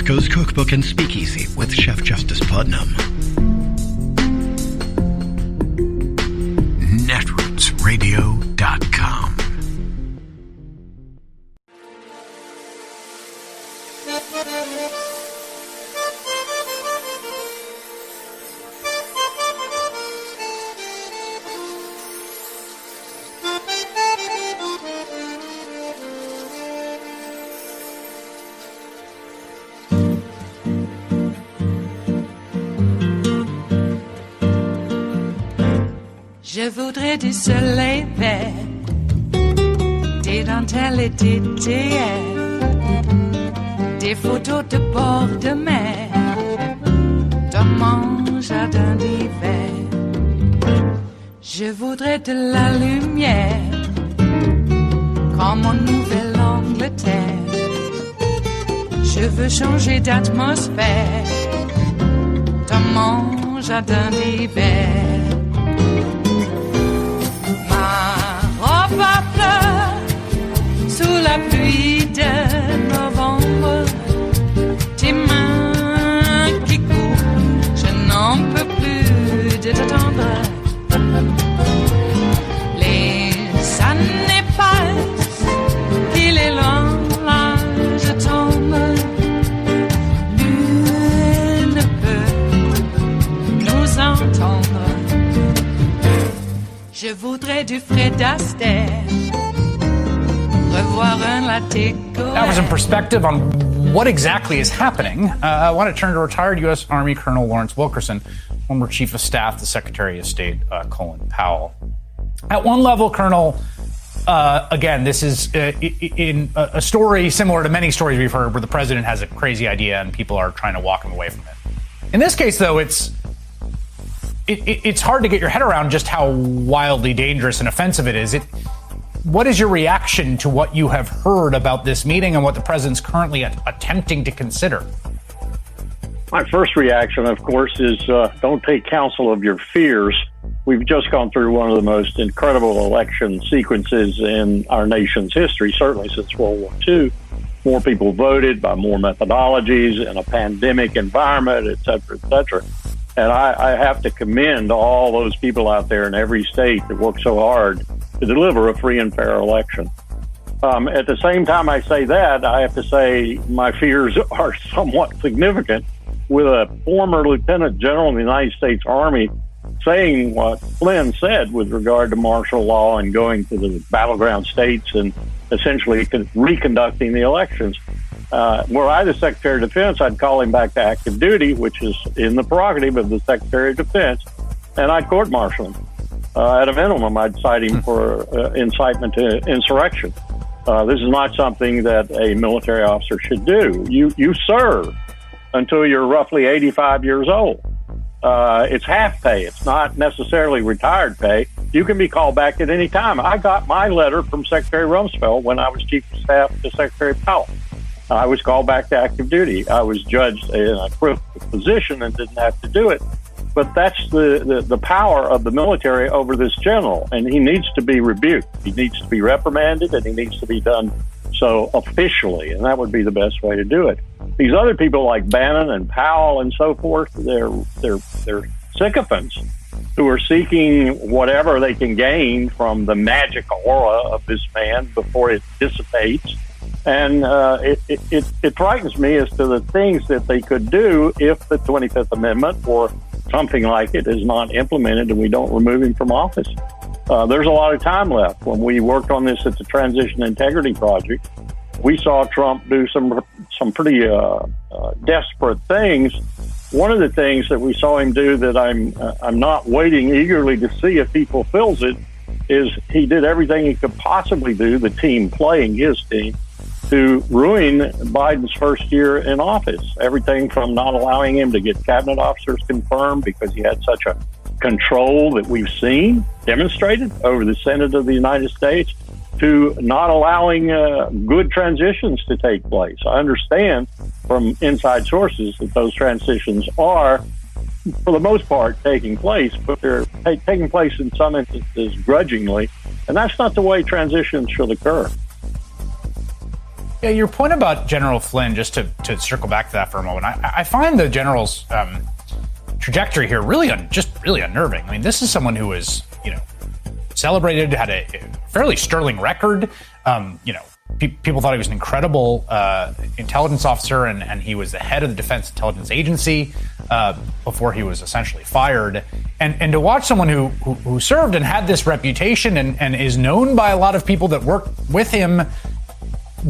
West Coast Cookbook and Speakeasy with Chef Justice Putnam. Netrootsradio.com. Je voudrais du soleil vert, des dentelles et des théères, des photos de bord de mer, dans mon jardin d'hiver. Je voudrais de la lumière, comme en Nouvelle-Angleterre. Je veux changer d'atmosphère, dans mon jardin d'hiver. Ma fleur sous la pluie de novembre, tes mains qui courent, je n'en peux plus de t'attendre. Les années passent, il est long, là je tombe. Nul ne peut nous entendre. Je voudrais du Fred Astaire, revoir un latte. That was some perspective on what exactly is happening. I want to turn to retired U.S. Army Colonel Lawrence Wilkerson, former Chief of Staff to Secretary of State Colin Powell. At one level, Colonel, again, this is in a story similar to many stories we've heard where the president has a crazy idea and people are trying to walk him away from it. In this case, though, it's hard to get your head around just how wildly dangerous and offensive it is. What is your reaction to what you have heard about this meeting and what the president's currently attempting to consider? My first reaction, of course, is don't take counsel of your fears. We've just gone through one of the most incredible election sequences in our nation's history, certainly since World War II. More people voted by more methodologies in a pandemic environment, et cetera, et cetera. And I have to commend all those people out there in every state that work so hard to deliver a free and fair election. At the same time I say that, I have to say my fears are somewhat significant with a former lieutenant general in the United States Army saying what Flynn said with regard to martial law and going to the battleground states and essentially reconducting the elections. Were I the Secretary of Defense, I'd call him back to active duty, which is in the prerogative of the Secretary of Defense, and I'd court-martial him. At a minimum, I'd cite him for incitement to insurrection. This is not something that a military officer should do. You serve until you're roughly 85 years old. It's half pay. It's not necessarily retired pay. You can be called back at any time. I got my letter from Secretary Rumsfeld when I was Chief of Staff to Secretary Powell. I was called back to active duty. I was judged in a critical position and didn't have to do it. But that's the power of the military over this general, and he needs to be rebuked. He needs to be reprimanded, and he needs to be done so officially, and that would be the best way to do it. These other people like Bannon and Powell and so forth, they're sycophants who are seeking whatever they can gain from the magic aura of this man before it dissipates. And it frightens me as to the things that they could do if the 25th Amendment or something like it is not implemented and we don't remove him from office. There's a lot of time left. When we worked on this at the Transition Integrity Project, we saw Trump do some pretty desperate things. One of the things that we saw him do that I'm not waiting eagerly to see if he fulfills it is he did everything he could possibly do, the team playing his team, to ruin Biden's first year in office. Everything from not allowing him to get cabinet officers confirmed because he had such a control that we've seen demonstrated over the Senate of the United States, to not allowing good transitions to take place. I understand from inside sources that those transitions are, for the most part, taking place, but they're taking place in some instances grudgingly, and that's not the way transitions should occur. Yeah, your point about General Flynn, just to circle back to that for a moment, I find the general's trajectory here really unnerving. I mean, this is someone who was, celebrated, had a fairly sterling record. People thought he was an incredible intelligence officer, and he was the head of the Defense Intelligence Agency before he was essentially fired. And to watch someone who served and had this reputation and is known by a lot of people that work with him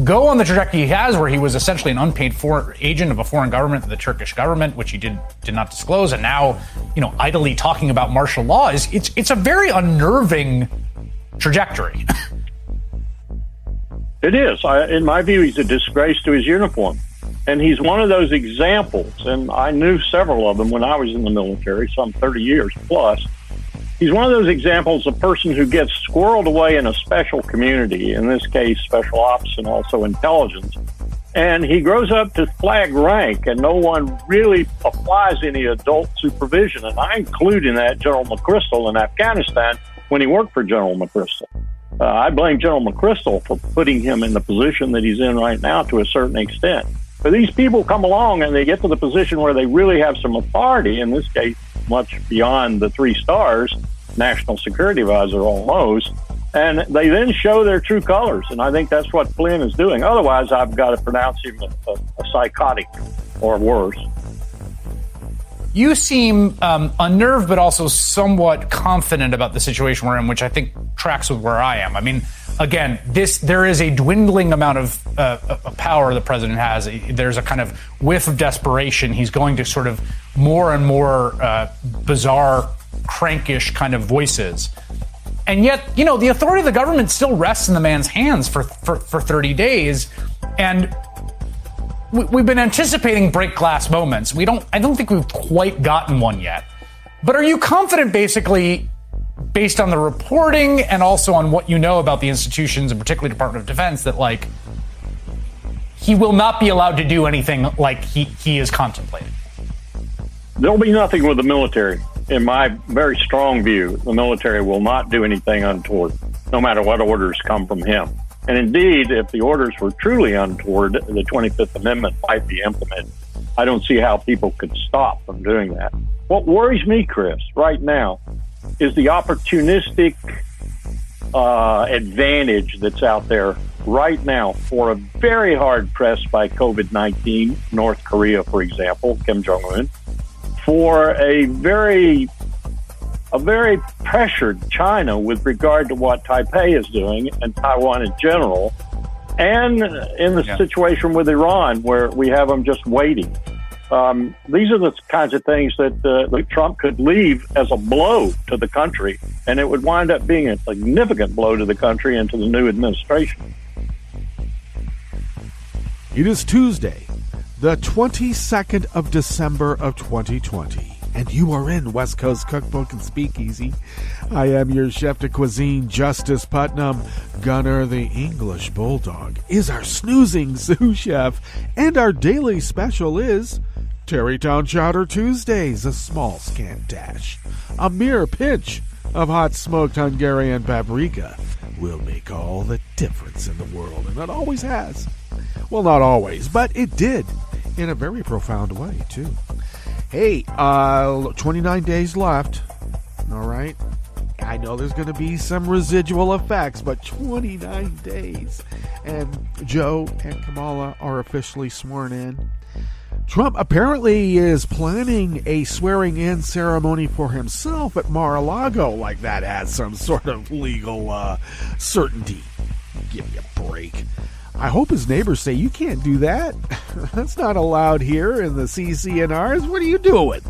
go on the trajectory he has, where he was essentially an unpaid agent of a foreign government, the Turkish government, which he did not disclose, and now, idly talking about martial law, it's a very unnerving trajectory. It is. In my view, he's a disgrace to his uniform. And he's one of those examples, and I knew several of them when I was in the military, some 30 years plus. He's one of those examples, a person who gets squirreled away in a special community, in this case, special ops and also intelligence. And he grows up to flag rank, and no one really applies any adult supervision. And I include in that General McChrystal in Afghanistan when he worked for General McChrystal. I blame General McChrystal for putting him in the position that he's in right now to a certain extent. But these people come along and they get to the position where they really have some authority, in this case, much beyond the 3 stars, national security advisor almost, and they then show their true colors. And I think that's what Flynn is doing. Otherwise, I've got to pronounce him a psychotic or worse. You seem unnerved, but also somewhat confident about the situation we're in, which I think tracks with where I am. I mean, again, there is a dwindling amount of power the president has. There's a kind of whiff of desperation. He's going to sort of more and more bizarre, crankish kind of voices. And yet, the authority of the government still rests in the man's hands for 30 days. And we've been anticipating break glass moments. I don't think we've quite gotten one yet. But are you confident, basically, based on the reporting and also on what you know about the institutions, and particularly Department of Defense, that he will not be allowed to do anything like he is contemplating? There'll be nothing with the military. In my very strong view, the military will not do anything untoward, no matter what orders come from him. And indeed, if the orders were truly untoward, the 25th Amendment might be implemented. I don't see how people could stop from doing that. What worries me, Chris, right now, is the opportunistic advantage that's out there right now for a very hard pressed by COVID-19, North Korea, for example, Kim Jong-un, for a very pressured China with regard to what Taipei is doing and Taiwan in general, and in the situation with Iran where we have them just waiting. These are the kinds of things that Trump could leave as a blow to the country, and it would wind up being a significant blow to the country and to the new administration. It is Tuesday, the 22nd of December of 2020, and you are in West Coast Cookbook and Speakeasy. I am your chef de cuisine, Justice Putnam. Gunner the English Bulldog is our snoozing sous chef, and our daily special is Tarrytown Chowder Tuesdays, a small scant dash, a mere pinch of hot smoked Hungarian paprika will make all the difference in the world, and it always has. Well, not always, but it did in a very profound way, too. Hey, 29 days left, all right? I know there's going to be some residual effects, but 29 days. And Joe and Kamala are officially sworn in. Trump apparently is planning a swearing-in ceremony for himself at Mar-a-Lago, like that has some sort of legal certainty. Give me a break. I hope his neighbors say, you can't do that. That's not allowed here in the CCNRs. What are you doing?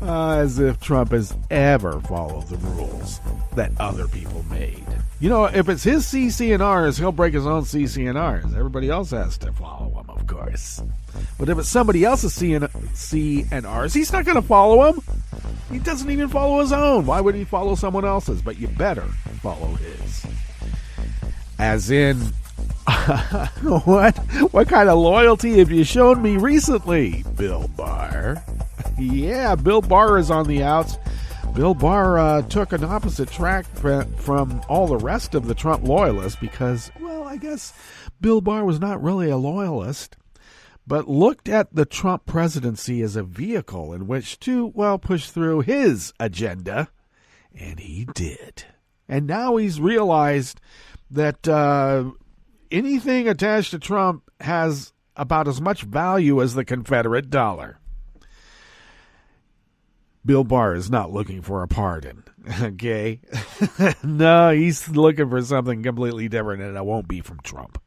As if Trump has ever followed the rules that other people made. You know, if it's his CCNRs, he'll break his own CCNRs. Everybody else has to follow him, of course. But if it's somebody else's CNRs, he's not going to follow him. He doesn't even follow his own. Why would he follow someone else's? But you better follow his. As in, what kind of loyalty have you shown me recently, Bill Barr? Yeah, Bill Barr is on the outs. Bill Barr took an opposite track from all the rest of the Trump loyalists because, well, I guess Bill Barr was not really a loyalist, but looked at the Trump presidency as a vehicle in which to, well, push through his agenda, and he did. And now he's realized that anything attached to Trump has about as much value as the Confederate dollar. Bill Barr is not looking for a pardon, okay? No, he's looking for something completely different, and it won't be from Trump.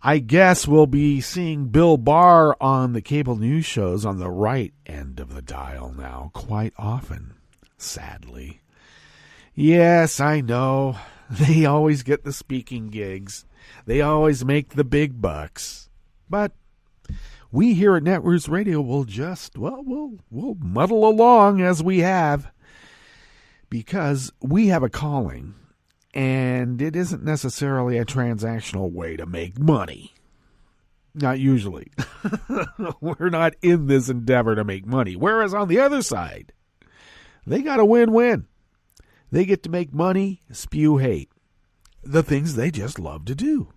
I guess we'll be seeing Bill Barr on the cable news shows on the right end of the dial now quite often, sadly. Yes, I know. They always get the speaking gigs. They always make the big bucks. But we here at Netroots Radio will just, well, we'll muddle along as we have, because we have a calling, and it isn't necessarily a transactional way to make money. Not usually. We're not in this endeavor to make money. Whereas on the other side, they got a win-win. They get to make money, spew hate. The things they just love to do.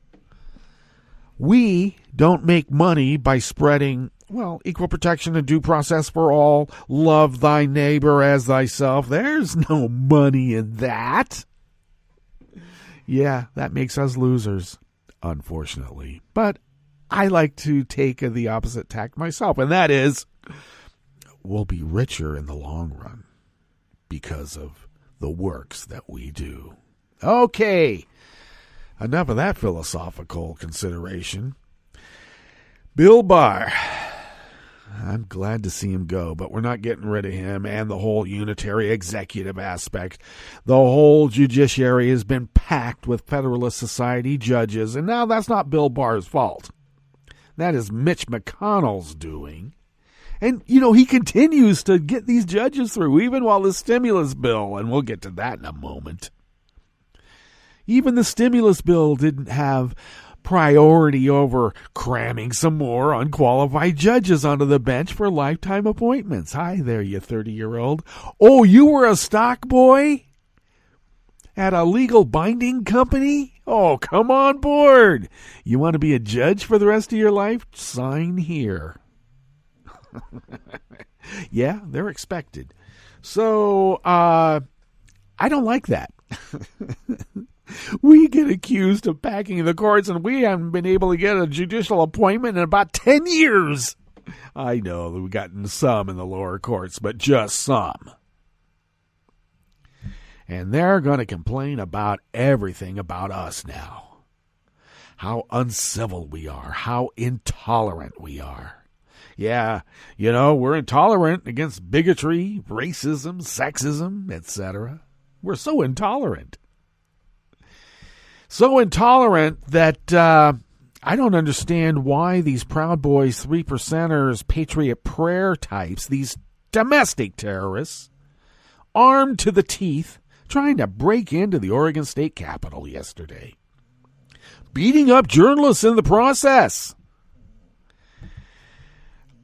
We don't make money by spreading, well, equal protection and due process for all, love thy neighbor as thyself. There's no money in that. Yeah, that makes us losers, unfortunately. But I like to take the opposite tack myself, and that is, we'll be richer in the long run because of the works that we do. Okay, enough of that philosophical consideration. Bill Barr, I'm glad to see him go, but we're not getting rid of him and the whole unitary executive aspect. The whole judiciary has been packed with Federalist Society judges, and now that's not Bill Barr's fault. That is Mitch McConnell's doing. And, you know, he continues to get these judges through, even while the stimulus bill, and we'll get to that in a moment. Even the stimulus bill didn't have priority over cramming some more unqualified judges onto the bench for lifetime appointments. Hi there, you 30-year-old. Oh, you were a stock boy at a legal binding company? Oh, come on board. You want to be a judge for the rest of your life? Sign here. Yeah, they're expected. So, I don't like that. We get accused of packing the courts, and we haven't been able to get a judicial appointment in about 10 years. I know that we've gotten some in the lower courts, but just some. And they're going to complain about everything about us now. How uncivil we are, how intolerant we are. Yeah, you know, we're intolerant against bigotry, racism, sexism, etc. We're so intolerant. So intolerant that I don't understand why these Proud Boys, 3%ers, Patriot Prayer types, these domestic terrorists, armed to the teeth, trying to break into the Oregon State Capitol yesterday. Beating up journalists in the process.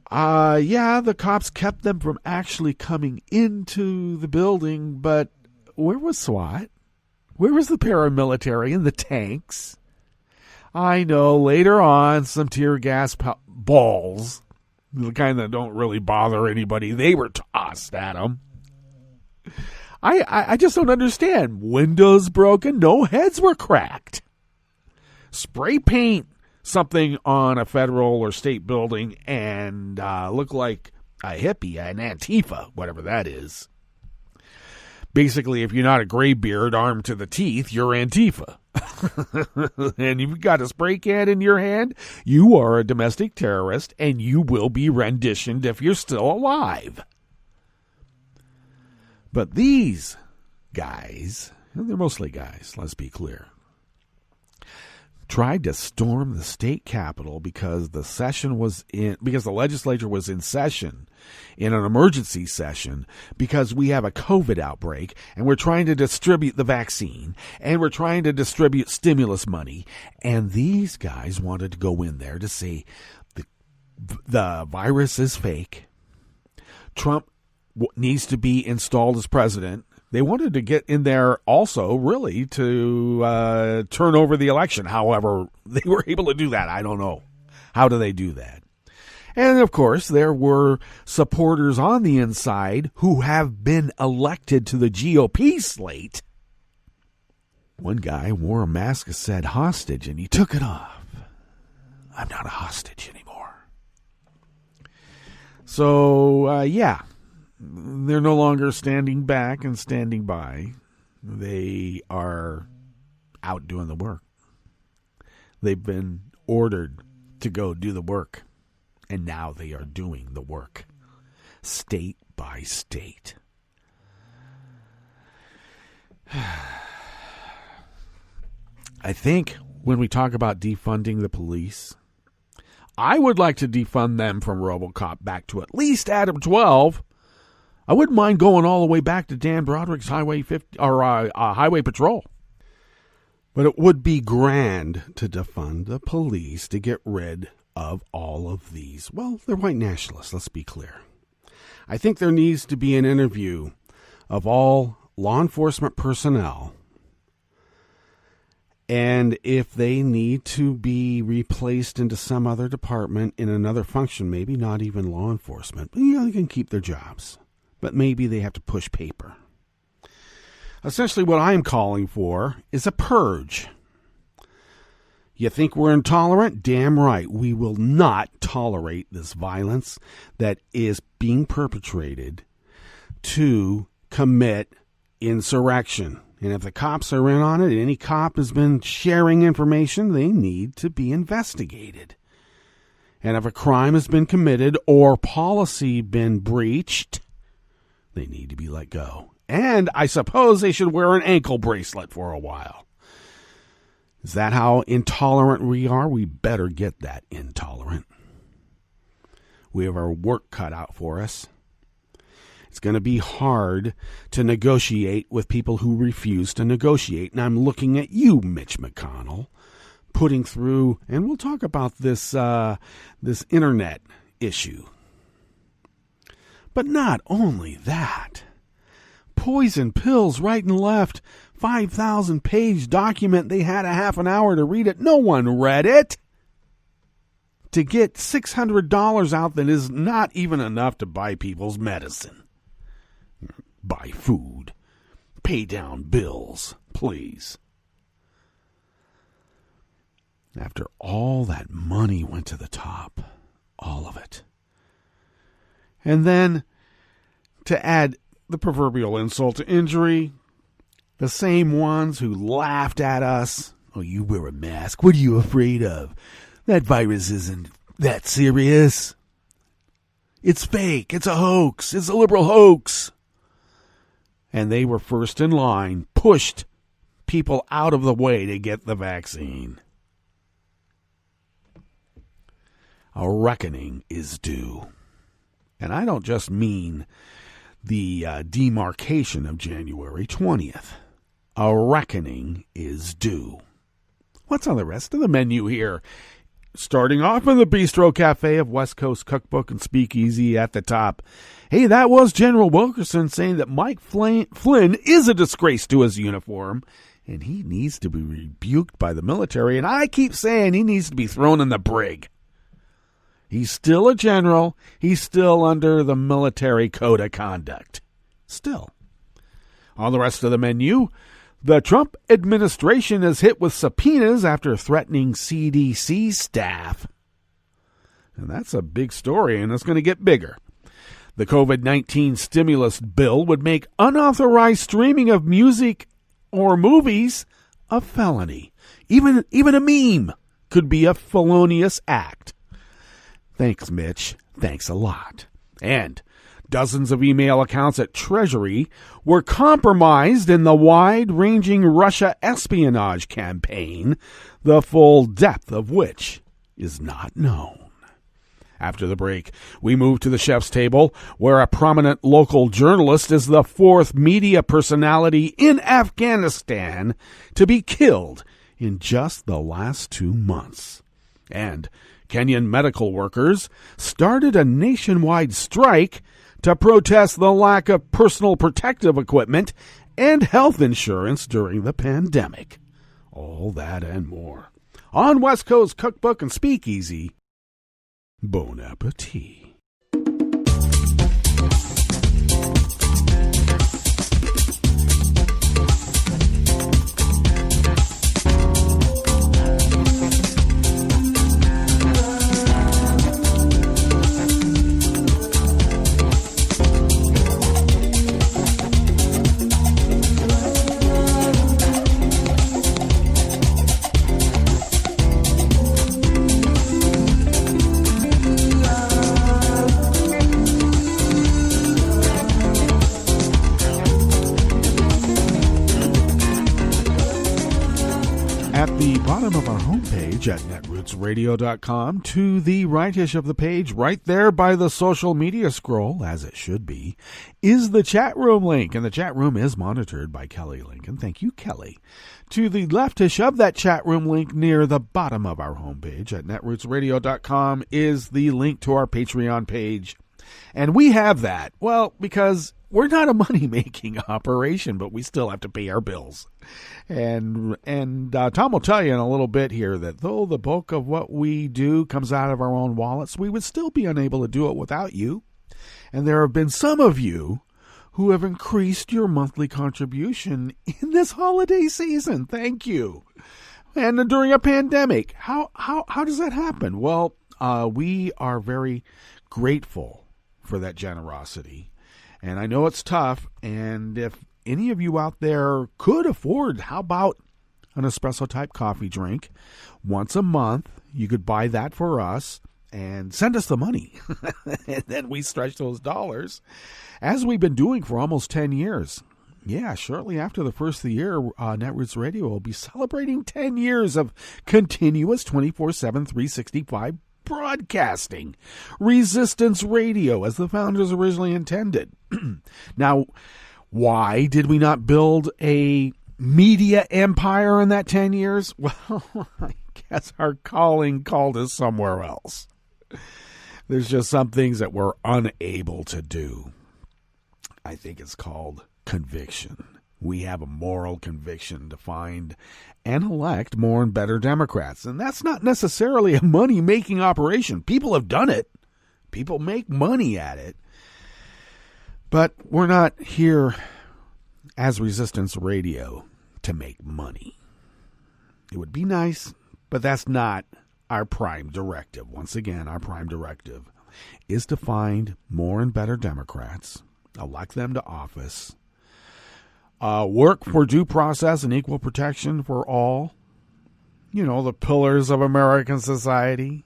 Yeah, the cops kept them from actually coming into the building, but where was SWAT? Where was the paramilitary and the tanks? I know later on some tear gas balls, the kind that don't really bother anybody, they were tossed at them. I just don't understand. Windows broken, no heads were cracked. Spray paint something on a federal or state building and look like a hippie, an Antifa, whatever that is. Basically, if you're not a graybeard armed to the teeth, you're Antifa. And if you've got a spray can in your hand, you are a domestic terrorist, and you will be renditioned if you're still alive. But these guys, and they're mostly guys, let's be clear, tried to storm the state capitol because the legislature was in session, in an emergency session, because we have a COVID outbreak, and we're trying to distribute the vaccine, and we're trying to distribute stimulus money, and these guys wanted to go in there to say the virus is fake. Trump needs to be installed as president. They wanted to get in there also, really, to turn over the election. However, they were able to do that. I don't know. How do they do that? And, of course, there were supporters on the inside who have been elected to the GOP slate. One guy wore a mask that said hostage, and he took it off. I'm not a hostage anymore. So, yeah, they're no longer standing back and standing by. They are out doing the work. They've been ordered to go do the work, and now they are doing the work, state by state. I think when we talk about defunding the police, I would like to defund them from RoboCop back to at least Adam 12. I wouldn't mind going all the way back to Dan Broderick's Highway 50 or Highway Patrol. But it would be grand to defund the police to get rid of all of these. Well, they're white nationalists, let's be clear. I think there needs to be an interview of all law enforcement personnel, and if they need to be replaced into some other department in another function, maybe not even law enforcement, but they can keep their jobs. But maybe they have to push paper. Essentially what I'm calling for is a purge. You think we're intolerant? Damn right. We will not tolerate this violence that is being perpetrated to commit insurrection. And if the cops are in on it, any cop has been sharing information, they need to be investigated. And if a crime has been committed or policy been breached, they need to be let go. And I suppose they should wear an ankle bracelet for a while. Is that how intolerant we are? We better get that intolerant. We have our work cut out for us. It's going to be hard to negotiate with people who refuse to negotiate. And I'm looking at you, Mitch McConnell, putting through, and we'll talk about this internet issue. But not only that, poison pills right and left, 5,000-page document. They had a half an hour to read it. No one read it. To get $600 out that is not even enough to buy people's medicine. Buy food. Pay down bills, please. After all that money went to the top, all of it. And then, to add the proverbial insult to injury, the same ones who laughed at us. Oh, you wear a mask. What are you afraid of? That virus isn't that serious. It's fake. It's a hoax. It's a liberal hoax. And they were first in line, pushed people out of the way to get the vaccine. A reckoning is due. And I don't just mean the demarcation of January 20th. A reckoning is due. What's on the rest of the menu here? Starting off in the Bistro Cafe of West Coast Cookbook and Speakeasy at the top. Hey, that was General Wilkerson saying that Mike Flynn is a disgrace to his uniform, and he needs to be rebuked by the military, and I keep saying he needs to be thrown in the brig. He's still a general. He's still under the military code of conduct. Still. On the rest of the menu, the Trump administration is hit with subpoenas after threatening CDC staff. And that's a big story, and it's going to get bigger. The COVID-19 stimulus bill would make unauthorized streaming of music or movies a felony. Even a meme could be a felonious act. Thanks, Mitch. Thanks a lot. And dozens of email accounts at Treasury were compromised in the wide-ranging Russia espionage campaign, the full depth of which is not known. After the break, we move to the chef's table, where a prominent local journalist is the fourth media personality in Afghanistan to be killed in just the last 2 months. And Kenyan medical workers started a nationwide strike to protest the lack of personal protective equipment and health insurance during the pandemic. All that and more. On West Coast Cookbook and Speakeasy, bon appetit. At the bottom of our homepage at netrootsradio.com, to the rightish of the page, right there by the social media scroll, as it should be, is the chat room link. And the chat room is monitored by Kelly Lincoln. Thank you, Kelly. To the leftish of that chat room link near the bottom of our homepage at netrootsradio.com is the link to our Patreon page. And we have that, well, because we're not a money-making operation, but we still have to pay our bills. And Tom will tell you in a little bit here that though the bulk of what we do comes out of our own wallets, we would still be unable to do it without you. And there have been some of you who have increased your monthly contribution in this holiday season. Thank you. And during a pandemic, how does that happen? Well, we are very grateful for that generosity. And I know it's tough, and if any of you out there could afford, how about an espresso-type coffee drink once a month? You could buy that for us and send us the money. And then we stretch those dollars, as we've been doing for almost 10 years. Yeah, shortly after the first of the year, Netroots Radio will be celebrating 10 years of continuous 24/7, 365 broadcasting. Resistance Radio, as the founders originally intended. Now, why did we not build a media empire in that 10 years? Well, I guess our calling called us somewhere else. There's just some things that we're unable to do. I think it's called conviction. We have a moral conviction to find and elect more and better Democrats. And that's not necessarily a money-making operation. People have done it. People make money at it. But we're not here as Resistance Radio to make money. It would be nice, but that's not our prime directive. Once again, our prime directive is to find more and better Democrats, elect them to office, work for due process and equal protection for all. You know, the pillars of American society,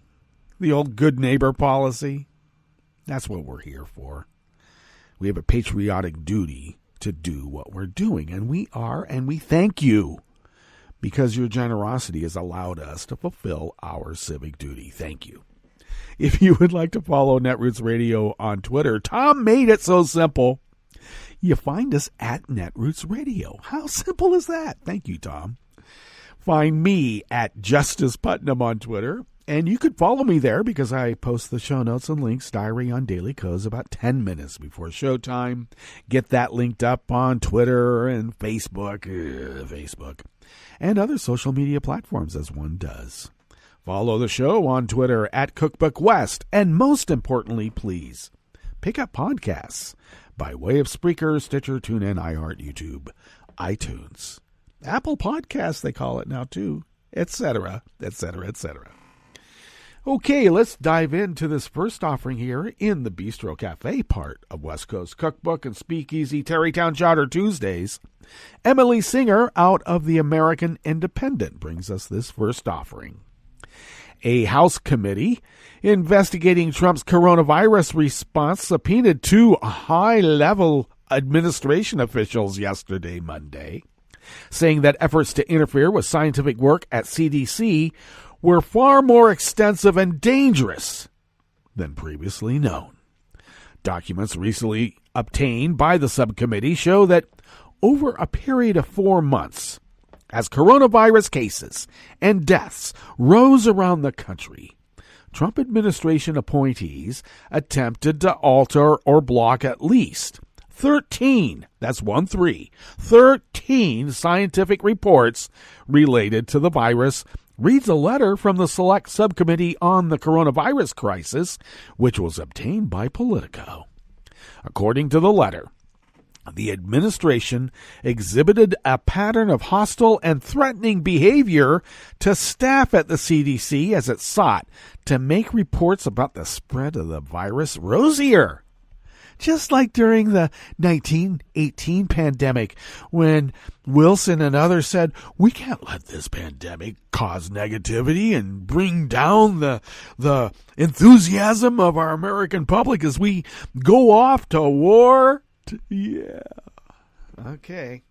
the old good neighbor policy. That's what we're here for. We have a patriotic duty to do what we're doing, and we are, and we thank you because your generosity has allowed us to fulfill our civic duty. Thank you. If you would like to follow Netroots Radio on Twitter, Tom made it so simple. You find us at Netroots Radio. How simple is that? Thank you, Tom. Find me at Justice Putnam on Twitter. And you could follow me there because I post the show notes and links diary on Daily Codes about 10 minutes before showtime. Get that linked up on Twitter and Facebook, and other social media platforms as one does. Follow the show on Twitter at Cookbook West. And most importantly, please pick up podcasts by way of Spreaker, Stitcher, TuneIn, iHeart, YouTube, iTunes, Apple Podcasts, they call it now too, etc., etc., etc. Okay, let's dive into this first offering here in the Bistro Cafe part of West Coast Cookbook and Speakeasy Tarrytown Chowder Tuesdays. Emily Singer out of the American Independent brings us this first offering. A House committee investigating Trump's coronavirus response subpoenaed two high-level administration officials yesterday, Monday, saying that efforts to interfere with scientific work at CDC were far more extensive and dangerous than previously known. Documents recently obtained by the subcommittee show that over a period of 4 months, as coronavirus cases and deaths rose around the country, Trump administration appointees attempted to alter or block at least 13, that's 13 scientific reports related to the virus, reads a letter from the Select Subcommittee on the Coronavirus Crisis, which was obtained by Politico. According to the letter, the administration exhibited a pattern of hostile and threatening behavior to staff at the CDC as it sought to make reports about the spread of the virus rosier. Just like during the 1918 pandemic, when Wilson and others said, we can't let this pandemic cause negativity and bring down the enthusiasm of our American public as we go off to war. Yeah. Okay.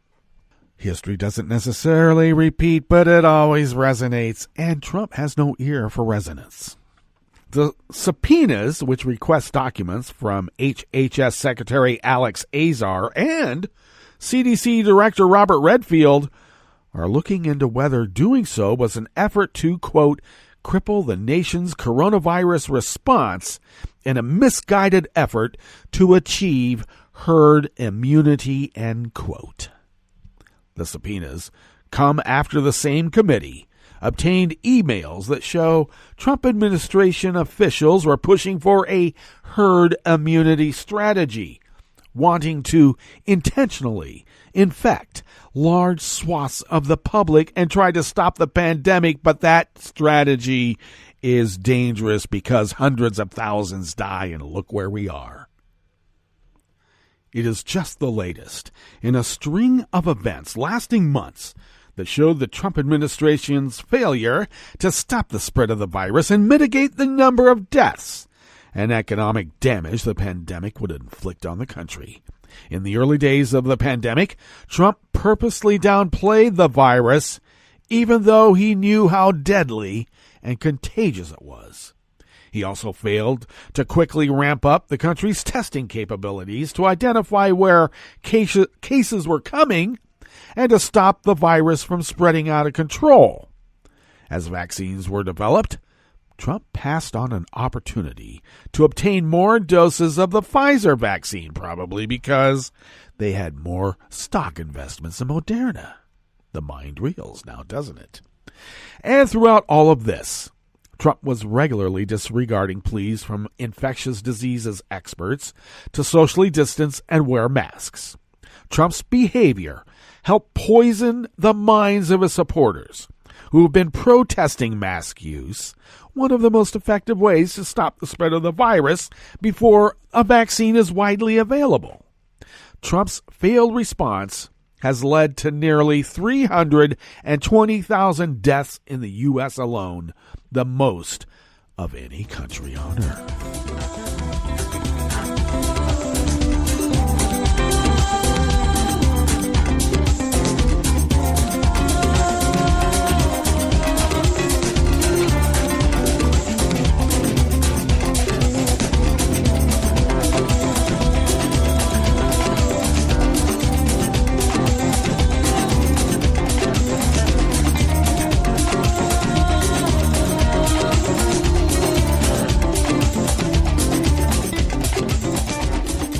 History doesn't necessarily repeat, but it always resonates, and Trump has no ear for resonance. The subpoenas, which request documents from HHS Secretary Alex Azar and CDC Director Robert Redfield, are looking into whether doing so was an effort to, quote, cripple the nation's coronavirus response in a misguided effort to achieve herd immunity, end quote. The subpoenas come after the same committee obtained emails that show Trump administration officials were pushing for a herd immunity strategy, wanting to intentionally infect large swaths of the public and try to stop the pandemic, but that strategy is dangerous because hundreds of thousands die, and look where we are. It is just the latest in a string of events lasting months that showed the Trump administration's failure to stop the spread of the virus and mitigate the number of deaths and economic damage the pandemic would inflict on the country. In the early days of the pandemic, Trump purposely downplayed the virus, even though he knew how deadly and contagious it was. He also failed to quickly ramp up the country's testing capabilities to identify where cases were coming and to stop the virus from spreading out of control. As vaccines were developed, Trump passed on an opportunity to obtain more doses of the Pfizer vaccine, probably because they had more stock investments in Moderna. The mind reels now, doesn't it? And throughout all of this, Trump was regularly disregarding pleas from infectious diseases experts to socially distance and wear masks. Trump's behavior helped poison the minds of his supporters, who have been protesting mask use, one of the most effective ways to stop the spread of the virus before a vaccine is widely available. Trump's failed response has led to nearly 320,000 deaths in the U.S. alone, the most of any country on earth.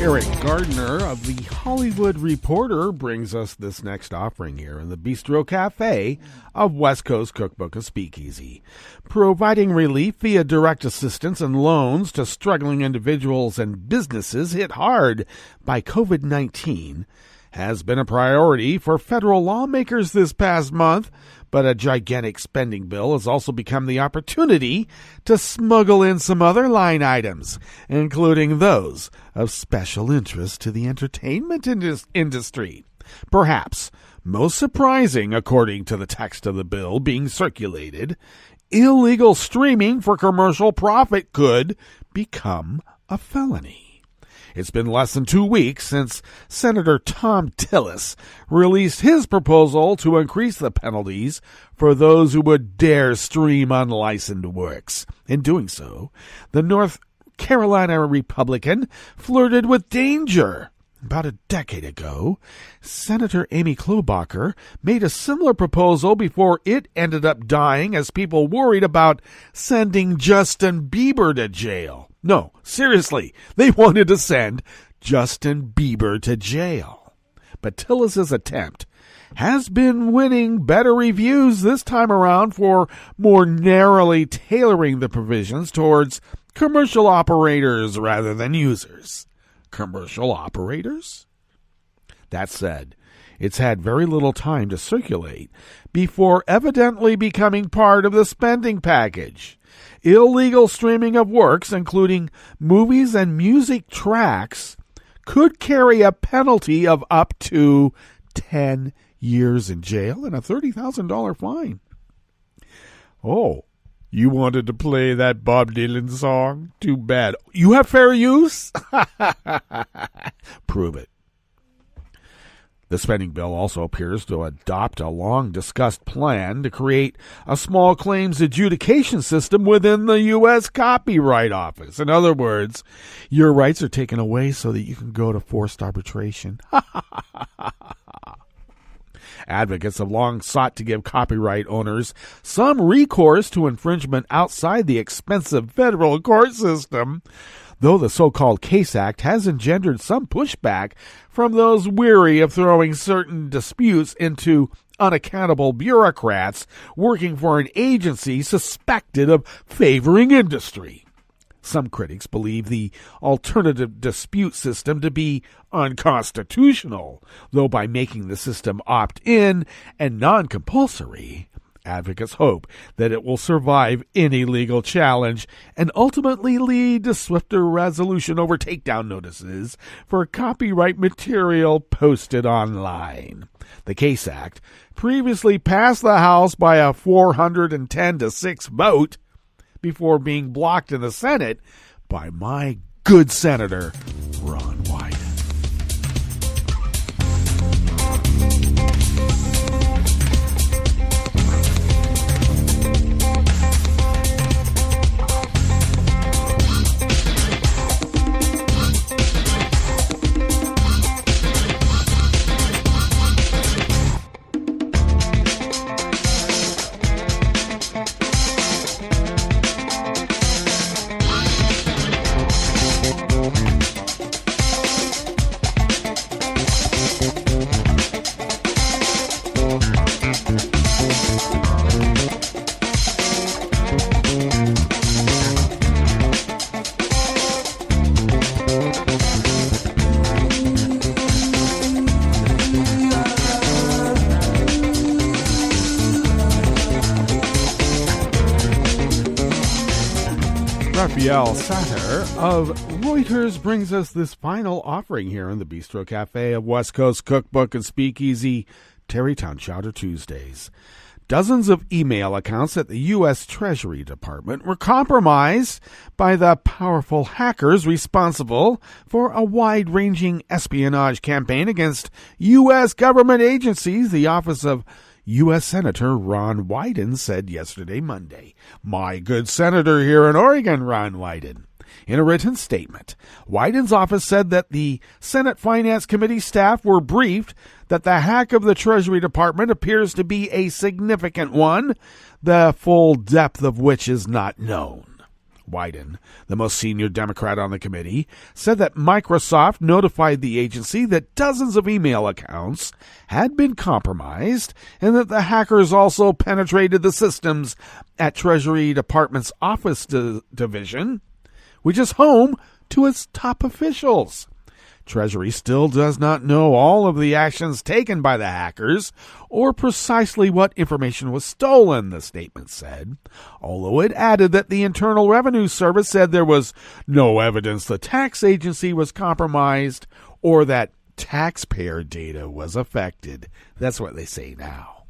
Eric Gardner of The Hollywood Reporter brings us this next offering here in the Bistro Cafe of West Coast Cookbook Speakeasy. Providing relief via direct assistance and loans to struggling individuals and businesses hit hard by COVID-19 has been a priority for federal lawmakers this past month, but a gigantic spending bill has also become the opportunity to smuggle in some other line items, including those of special interest to the entertainment industry. Perhaps most surprising, according to the text of the bill being circulated, illegal streaming for commercial profit could become a felony. It's been less than 2 weeks since Senator Tom Tillis released his proposal to increase the penalties for those who would dare stream unlicensed works. In doing so, the North Carolina Republican flirted with danger, About a decade ago, Senator Amy Klobuchar made a similar proposal before it ended up dying as people worried about sending Justin Bieber to jail. No, seriously, they wanted to send Justin Bieber to jail. But Tillis's attempt has been winning better reviews this time around for more narrowly tailoring the provisions towards commercial operators rather than users. Commercial operators? That said, it's had very little time to circulate before evidently becoming part of the spending package. Illegal streaming of works, including movies and music tracks, could carry a penalty of up to 10 years in jail and a $30,000 fine. Oh, you wanted to play that Bob Dylan song? Too bad. You have fair use? Prove it. The spending bill also appears to adopt a long-discussed plan to create a small claims adjudication system within the U.S. Copyright Office. In other words, your rights are taken away so that you can go to forced arbitration. Advocates have long sought to give copyright owners some recourse to infringement outside the expensive federal court system, though the so-called Case Act has engendered some pushback from those weary of throwing certain disputes into unaccountable bureaucrats working for an agency suspected of favoring industry. Some critics believe the alternative dispute system to be unconstitutional, though by making the system opt-in and non-compulsory, advocates hope that it will survive any legal challenge and ultimately lead to swifter resolution over takedown notices for copyright material posted online. The Case Act previously passed the House by a 410-6 vote, before being blocked in the Senate by my good Senator Ron Wyden. Raphael Satter of Reuters brings us this final offering here in the Bistro Cafe of West Coast Cookbook and Speakeasy, Tarrytown Chowder Tuesdays. Dozens of email accounts at the U.S. Treasury Department were compromised by the powerful hackers responsible for a wide-ranging espionage campaign against U.S. government agencies, the Office of U.S. Senator Ron Wyden said yesterday, Monday. My good senator here in Oregon, Ron Wyden. In a written statement, Wyden's office said that the Senate Finance Committee staff were briefed that the hack of the Treasury Department appears to be a significant one, the full depth of which is not known. Wyden, the most senior Democrat on the committee, said that Microsoft notified the agency that dozens of email accounts had been compromised and that the hackers also penetrated the systems at Treasury Department's Office Division, which is home to its top officials. Treasury still does not know all of the actions taken by the hackers or precisely what information was stolen, the statement said, although it added that the Internal Revenue Service said there was no evidence the tax agency was compromised or that taxpayer data was affected. That's what they say now.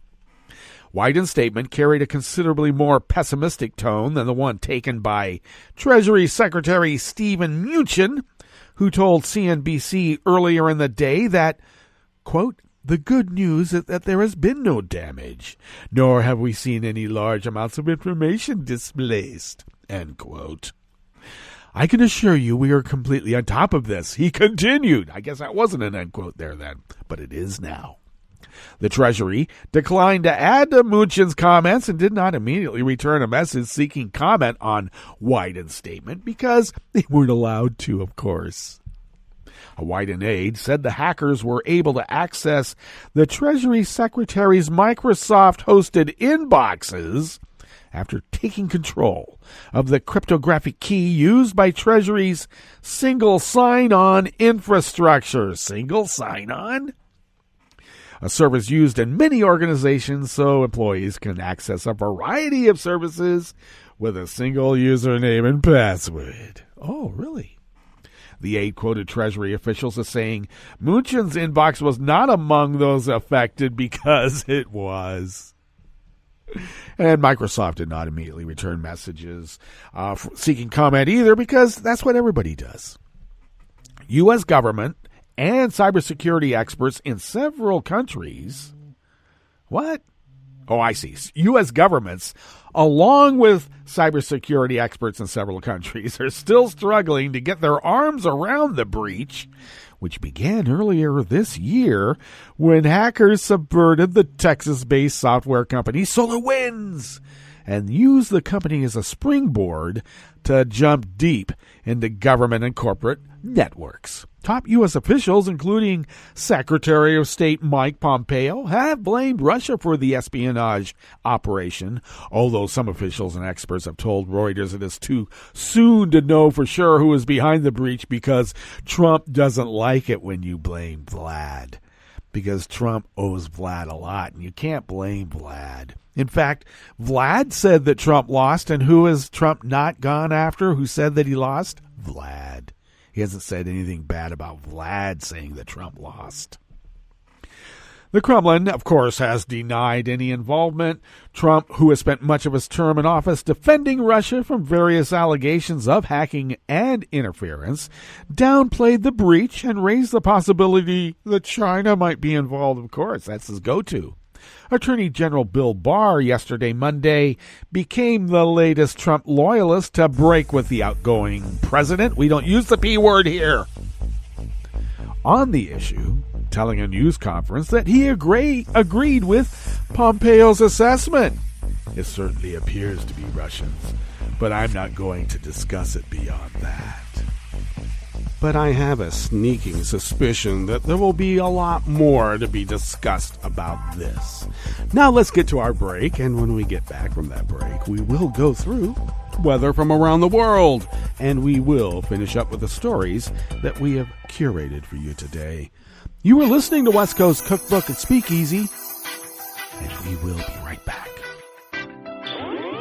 Wyden's statement carried a considerably more pessimistic tone than the one taken by Treasury Secretary Steven Mnuchin, who told CNBC earlier in the day that, quote, the good news is that there has been no damage, nor have we seen any large amounts of information displaced, end quote. I can assure you we are completely on top of this. He continued. I guess that wasn't an end quote there then, but it is now. The Treasury declined to add to Munchen's comments and did not immediately return a message seeking comment on Wyden's statement because they weren't allowed to, of course. A Wyden aide said the hackers were able to access the Treasury Secretary's Microsoft-hosted inboxes after taking control of the cryptographic key used by Treasury's single sign-on infrastructure. Single sign-on? A service used in many organizations so employees can access a variety of services with a single username and password. Oh, really? The aide quoted Treasury officials as saying Munchen's inbox was not among those affected because it was. And Microsoft did not immediately return messages seeking comment either because that's what everybody does. U.S. government and cybersecurity experts in several countries. What? Oh, I see. U.S. governments, along with cybersecurity experts in several countries, are still struggling to get their arms around the breach, which began earlier this year when hackers subverted the Texas-based software company SolarWinds and used the company as a springboard to jump deep into government and corporate networks. Top U.S. officials, including Secretary of State Mike Pompeo, have blamed Russia for the espionage operation, although some officials and experts have told Reuters it is too soon to know for sure who is behind the breach because Trump doesn't like it when you blame Vlad. Because Trump owes Vlad a lot, and you can't blame Vlad. In fact, Vlad said that Trump lost, and who has Trump not gone after who said that he lost? Vlad. He hasn't said anything bad about Vlad saying that Trump lost. The Kremlin, of course, has denied any involvement. Trump, who has spent much of his term in office defending Russia from various allegations of hacking and interference, downplayed the breach and raised the possibility that China might be involved, of course. That's his go-to. Attorney General Bill Barr yesterday, Monday, became the latest Trump loyalist to break with the outgoing president. We don't use the P word here. On the issue, telling a news conference that he agreed with Pompeo's assessment. It certainly appears to be Russians, but I'm not going to discuss it beyond that. But I have a sneaking suspicion that there will be a lot more to be discussed about this. Now let's get to our break, and when we get back from that break, we will go through weather from around the world, and we will finish up with the stories that we have curated for you today. You are listening to West Coast Cookbook and Speakeasy, and we will be right back.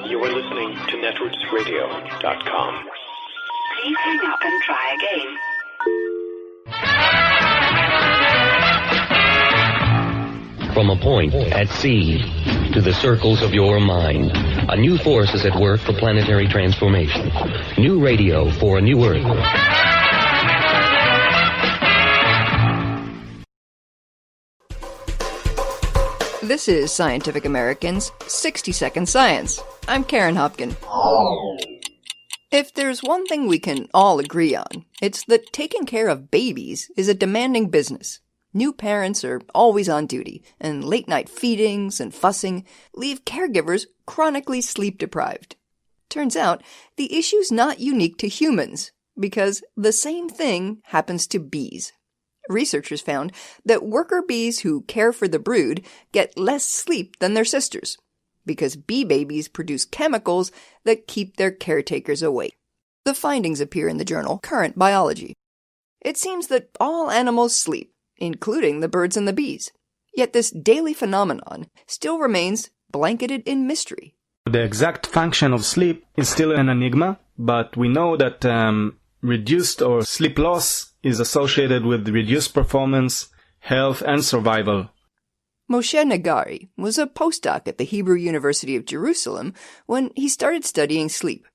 You are listening to netrootsradio.com. Please hang up and try again. From a point at sea to the circles of your mind, a new force is at work for planetary transformation. New radio for a new Earth. This is Scientific American's 60-Second Science. I'm Karen Hopkin. If there's one thing we can all agree on, it's that taking care of babies is a demanding business. New parents are always on duty, and late-night feedings and fussing leave caregivers chronically sleep-deprived. Turns out, the issue's not unique to humans, because the same thing happens to bees. Researchers found that worker bees who care for the brood get less sleep than their sisters, because bee babies produce chemicals that keep their caretakers awake. The findings appear in the journal Current Biology. It seems that all animals sleep, including the birds and the bees. Yet this daily phenomenon still remains blanketed in mystery. The exact function of sleep is still an enigma, but we know that reduced or sleep loss is associated with reduced performance, health, and survival. Moshe Nagari was a postdoc at the Hebrew University of Jerusalem when he started studying sleep.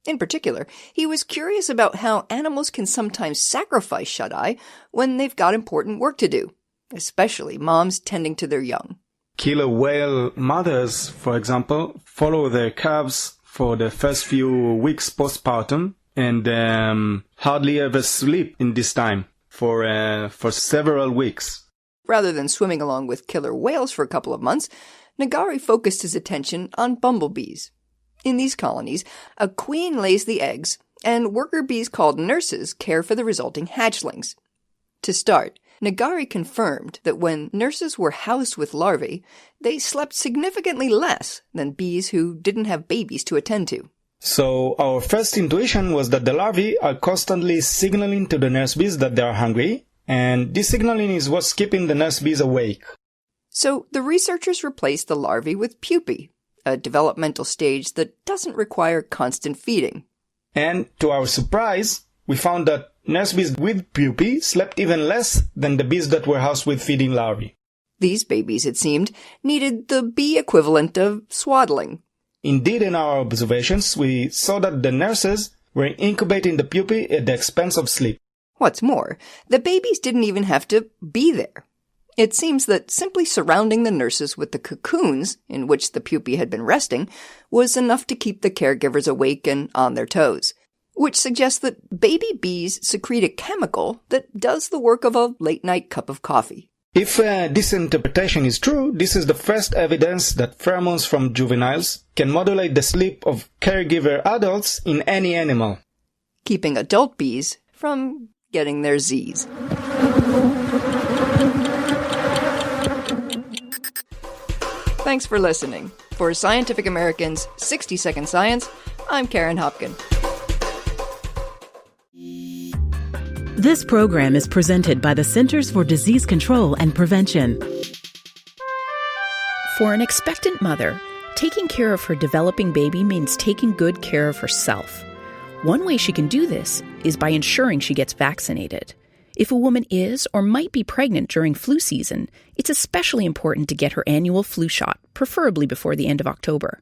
In particular, he was curious about how animals can sometimes sacrifice shut-eye when they've got important work to do, especially moms tending to their young. Killer whale mothers, for example, follow their calves for the first few weeks postpartum and hardly ever sleep in this time for several weeks. Rather than swimming along with killer whales for a couple of months, Nagari focused his attention on bumblebees. In these colonies, a queen lays the eggs, and worker bees called nurses care for the resulting hatchlings. To start, Nagari confirmed that when nurses were housed with larvae, they slept significantly less than bees who didn't have babies to attend to. So our first intuition was that the larvae are constantly signaling to the nurse bees that they are hungry, and this signaling is what's keeping the nurse bees awake. So the researchers replaced the larvae with pupae, a developmental stage that doesn't require constant feeding. And to our surprise, we found that nurse bees with pupae slept even less than the bees that were housed with feeding larvae. These babies, it seemed, needed the bee equivalent of swaddling. Indeed, in our observations, we saw that the nurses were incubating the pupae at the expense of sleep. What's more, the babies didn't even have to be there. It seems that simply surrounding the nurses with the cocoons in which the pupae had been resting was enough to keep the caregivers awake and on their toes, which suggests that baby bees secrete a chemical that does the work of a late-night cup of coffee. If this interpretation is true, this is the first evidence that pheromones from juveniles can modulate the sleep of caregiver adults in any animal, keeping adult bees from getting their Z's. Thanks for listening. For Scientific American's 60-Second Science, I'm Karen Hopkin. This program is presented by the Centers for Disease Control and Prevention. For an expectant mother, taking care of her developing baby means taking good care of herself. One way she can do this is by ensuring she gets vaccinated. If a woman is or might be pregnant during flu season, it's especially important to get her annual flu shot, preferably before the end of October.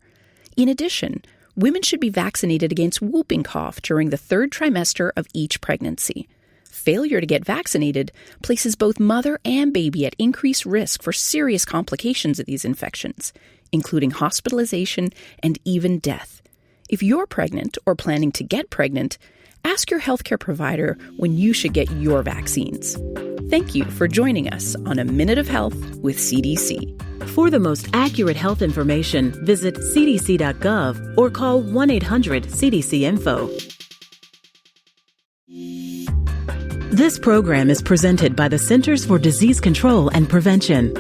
In addition, women should be vaccinated against whooping cough during the 3rd trimester of each pregnancy. Failure to get vaccinated places both mother and baby at increased risk for serious complications of these infections, including hospitalization and even death. If you're pregnant or planning to get pregnant, ask your healthcare provider when you should get your vaccines. Thank you for joining us on A Minute of Health with CDC. For the most accurate health information, visit cdc.gov or call 1-800-CDC-INFO. This program is presented by the Centers for Disease Control and Prevention.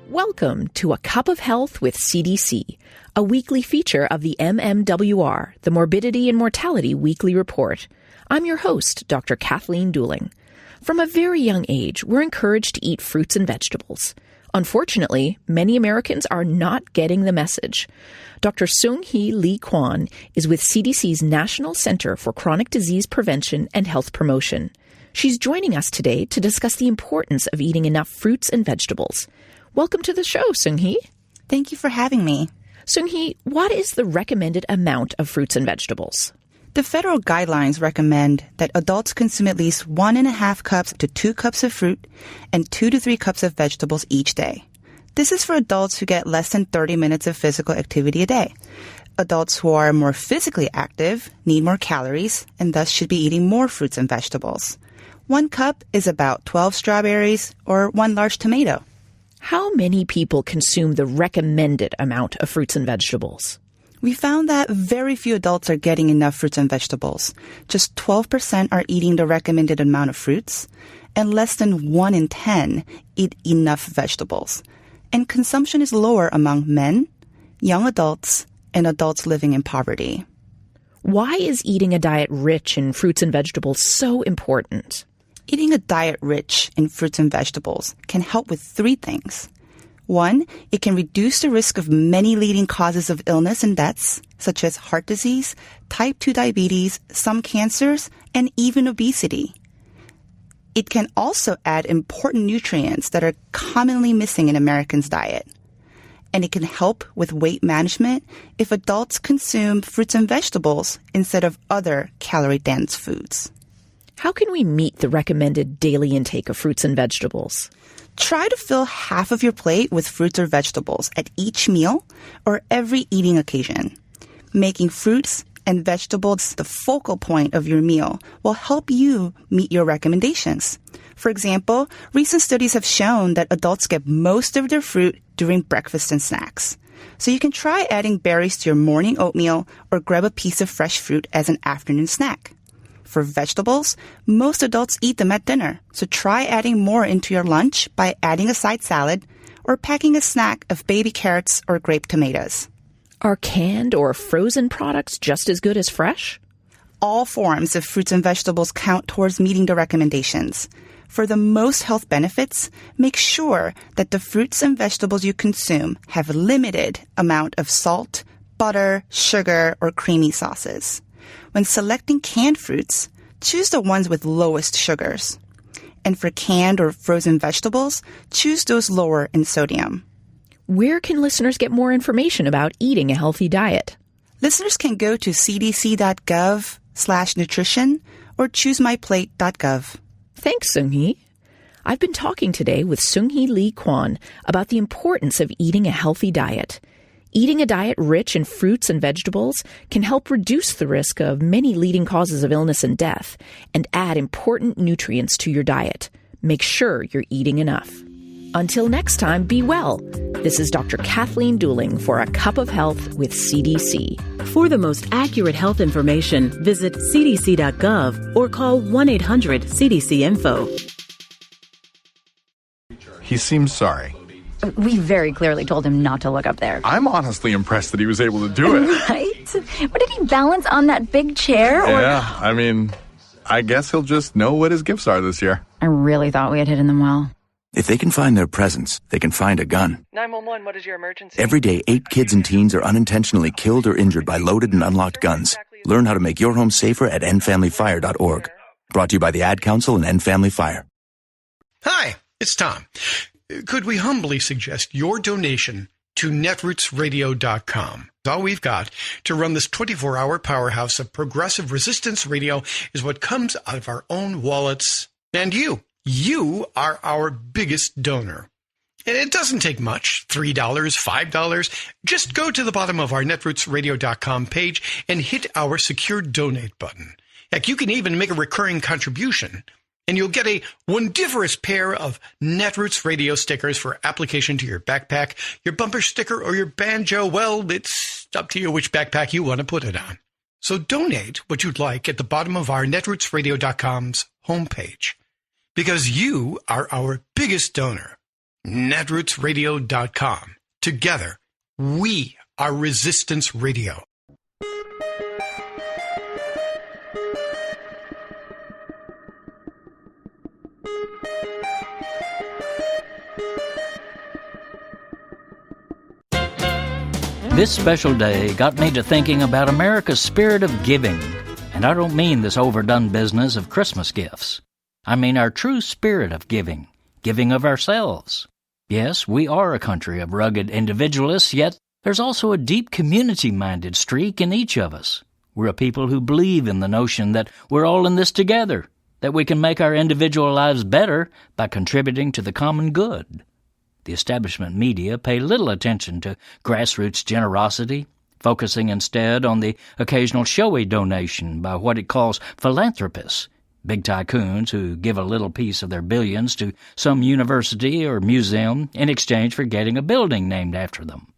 Welcome to A Cup of Health with CDC, a weekly feature of the MMWR, the Morbidity and Mortality Weekly Report. I'm your host, Dr. Kathleen Dooling. From a very young age, we're encouraged to eat fruits and vegetables. Unfortunately, many Americans are not getting the message. Dr. Seung-Hee Lee Kwan is with CDC's National Center for Chronic Disease Prevention and Health Promotion. She's joining us today to discuss the importance of eating enough fruits and vegetables. Welcome to the show, Seung-Hee. Thank you for having me. Seung-Hee, what is the recommended amount of fruits and vegetables? The federal guidelines recommend that adults consume at least 1.5 cups to 2 cups of fruit and 2 to 3 cups of vegetables each day. This is for adults who get less than 30 minutes of physical activity a day. Adults who are more physically active need more calories and thus should be eating more fruits and vegetables. 1 cup is about 12 strawberries or 1 large tomato. How many people consume the recommended amount of fruits and vegetables? We found that very few adults are getting enough fruits and vegetables. Just 12% are eating the recommended amount of fruits, and less than 1 in 10 eat enough vegetables. And consumption is lower among men, young adults, and adults living in poverty. Why is eating a diet rich in fruits and vegetables so important? Eating a diet rich in fruits and vegetables can help with 3 things. 1, it can reduce the risk of many leading causes of illness and deaths, such as heart disease, type 2 diabetes, some cancers, and even obesity. It can also add important nutrients that are commonly missing in Americans' diet. And it can help with weight management if adults consume fruits and vegetables instead of other calorie-dense foods. How can we meet the recommended daily intake of fruits and vegetables? Try to fill half of your plate with fruits or vegetables at each meal or every eating occasion. Making fruits and vegetables the focal point of your meal will help you meet your recommendations. For example, recent studies have shown that adults get most of their fruit during breakfast and snacks. So you can try adding berries to your morning oatmeal or grab a piece of fresh fruit as an afternoon snack. For vegetables, most adults eat them at dinner, so try adding more into your lunch by adding a side salad or packing a snack of baby carrots or grape tomatoes. Are canned or frozen products just as good as fresh? All forms of fruits and vegetables count towards meeting the recommendations. For the most health benefits, make sure that the fruits and vegetables you consume have a limited amount of salt, butter, sugar, or creamy sauces. When selecting canned fruits, choose the ones with lowest sugars. And for canned or frozen vegetables, choose those lower in sodium. Where can listeners get more information about eating a healthy diet? Listeners can go to cdc.gov/nutrition or choosemyplate.gov. Thanks, Seung-hee. I've been talking today with Seung-hee Lee Kwon about the importance of eating a healthy diet. Eating a diet rich in fruits and vegetables can help reduce the risk of many leading causes of illness and death and add important nutrients to your diet. Make sure you're eating enough. Until next time, be well. This is Dr. Kathleen Dooling for A Cup of Health with CDC. For the most accurate health information, visit cdc.gov or call 1-800-CDC-INFO. He seems sorry. We very clearly told him not to look up there. I'm honestly impressed that he was able to do it. Right? What, did he balance on that big chair? Yeah, I mean, I guess he'll just know what his gifts are this year. I really thought we had hidden them well. If they can find their presents, they can find a gun. 911, what is your emergency? Every day, 8 kids and teens are unintentionally killed or injured by loaded and unlocked guns. Learn how to make your home safer at endfamilyfire.org. Brought to you by the Ad Council and End Family Fire. Hi, it's Tom. Could we humbly suggest your donation to netrootsradio.com? All we've got to run this 24-hour powerhouse of progressive resistance radio is what comes out of our own wallets. And you are our biggest donor. And it doesn't take much, $3, $5. Just go to the bottom of our netrootsradio.com page and hit our secure donate button. Heck, you can even make a recurring contribution. And you'll get a wondiferous pair of Netroots radio stickers for application to your backpack, your bumper sticker, or your banjo. Well, it's up to you which backpack you want to put it on. So donate what you'd like at the bottom of our netrootsradio.com's homepage. Because you are our biggest donor. Netrootsradio.com. Together, we are Resistance Radio. This special day got me to thinking about America's spirit of giving. And I don't mean this overdone business of Christmas gifts. I mean our true spirit of giving, giving of ourselves. Yes, we are a country of rugged individualists, yet there's also a deep community-minded streak in each of us. We're a people who believe in the notion that we're all in this together, that we can make our individual lives better by contributing to the common good. The establishment media pay little attention to grassroots generosity, focusing instead on the occasional showy donation by what it calls philanthropists, big tycoons who give a little piece of their billions to some university or museum in exchange for getting a building named after them.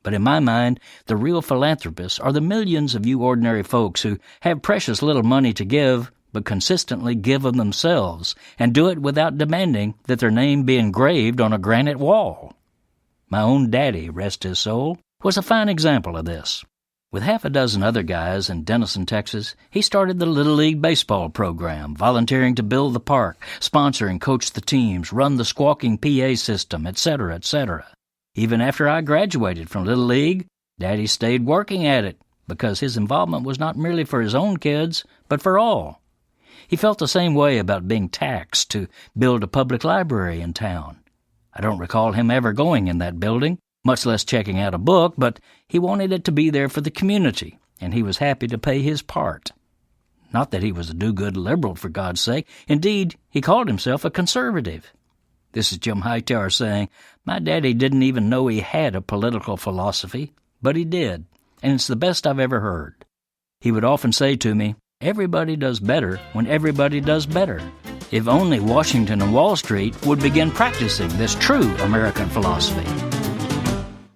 But in my mind, the real philanthropists are the millions of you ordinary folks who have precious little money to give, but consistently give of themselves, and do it without demanding that their name be engraved on a granite wall. My own daddy, rest his soul, was a fine example of this. With half a dozen other guys in Denison, Texas, he started the Little League baseball program, volunteering to build the park, sponsor and coach the teams, run the squawking PA system, etc., etc. Even after I graduated from Little League, Daddy stayed working at it because his involvement was not merely for his own kids, but for all. He felt the same way about being taxed to build a public library in town. I don't recall him ever going in that building, much less checking out a book, but he wanted it to be there for the community, and he was happy to pay his part. Not that he was a do-good liberal, for God's sake. Indeed, he called himself a conservative. This is Jim Hightower saying, my daddy didn't even know he had a political philosophy, but he did, and it's the best I've ever heard. He would often say to me, everybody does better when everybody does better. If only Washington and Wall Street would begin practicing this true American philosophy.